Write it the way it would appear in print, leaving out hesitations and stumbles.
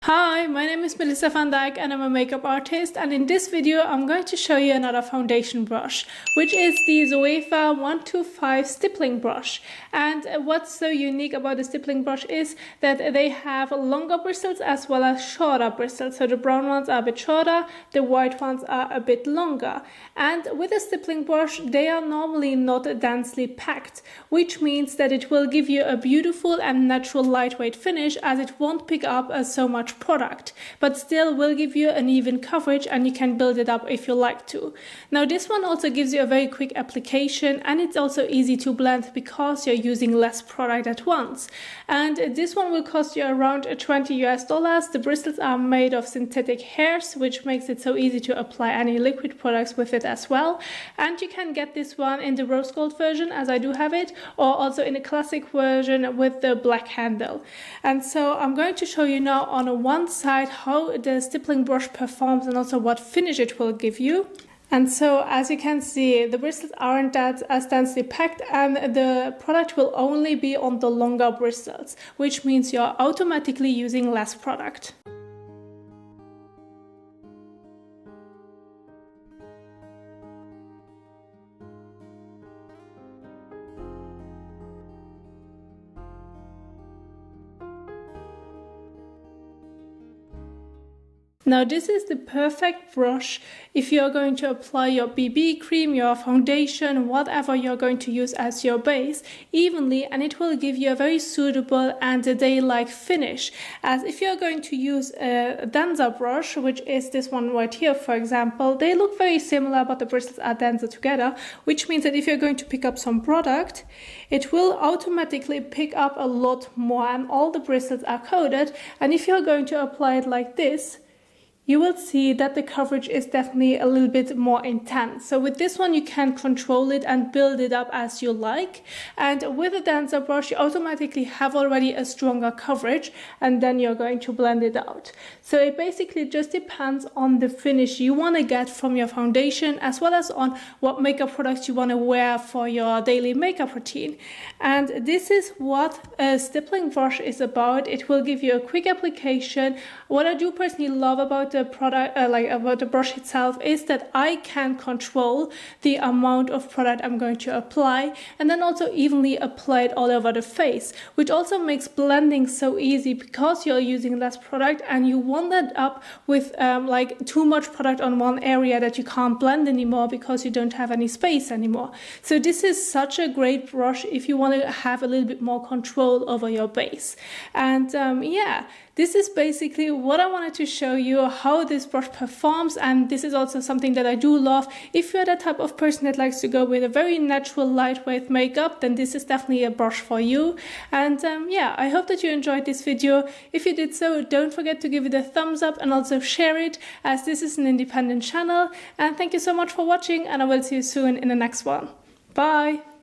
Hi, my name is Melissa van Dijk and I'm a makeup artist, and in this video I'm going to show you another foundation brush, which is the Zoeva 125 Stippling Brush. And what's so unique about the Stippling Brush is that they have longer bristles as well as shorter bristles. So the brown ones are a bit shorter, the white ones are a bit longer. And with a Stippling Brush, they are normally not densely packed, which means that it will give you a beautiful and natural lightweight finish, as it won't pick up so much product, but still will give you an even coverage, and you can build it up if you like to. Now this one also gives you a very quick application, and it's also easy to blend because you're using less product at once. And this one will cost you around $20 US. The bristles are made of synthetic hairs, which makes it so easy to apply any liquid products with it as well. And you can get this one in the rose gold version, as I do have it, or also in a classic version with the black handle. And so I'm going to show you now on one side how the stippling brush performs and also what finish it will give you. And so as you can see, the bristles aren't that as densely packed, and the product will only be on the longer bristles, which means you're automatically using less product. Now this is the perfect brush if you're going to apply your BB cream, your foundation, whatever you're going to use as your base evenly, and it will give you a very suitable and a day-like finish. As if you're going to use a denser brush, which is this one right here for example, they look very similar but the bristles are denser together, which means that if you're going to pick up some product, it will automatically pick up a lot more, and all the bristles are coated. And if you're going to apply it like this, you will see that the coverage is definitely a little bit more intense. So with this one you can control it and build it up as you like. And with a denser brush you automatically have already a stronger coverage, and then you're going to blend it out. So it basically just depends on the finish you want to get from your foundation, as well as on what makeup products you want to wear for your daily makeup routine. And this is what a stippling brush is about. It will give you a quick application. What I do personally love about the product, about the brush itself, is that I can control the amount of product I'm going to apply, and then also evenly apply it all over the face, which also makes blending so easy because you're using less product and you won't end up with like too much product on one area that you can't blend anymore because you don't have any space anymore. So this is such a great brush if you want to have a little bit more control over your base. And yeah, this is basically what I wanted to show you, how this brush performs. And this is also something that I do love. If you're the type of person that likes to go with a very natural lightweight makeup, then this is definitely a brush for you. And yeah, I hope that you enjoyed this video. If you did so, don't forget to give it a thumbs up and also share it, as this is an independent channel. And thank you so much for watching, and I will see you soon in the next one. Bye!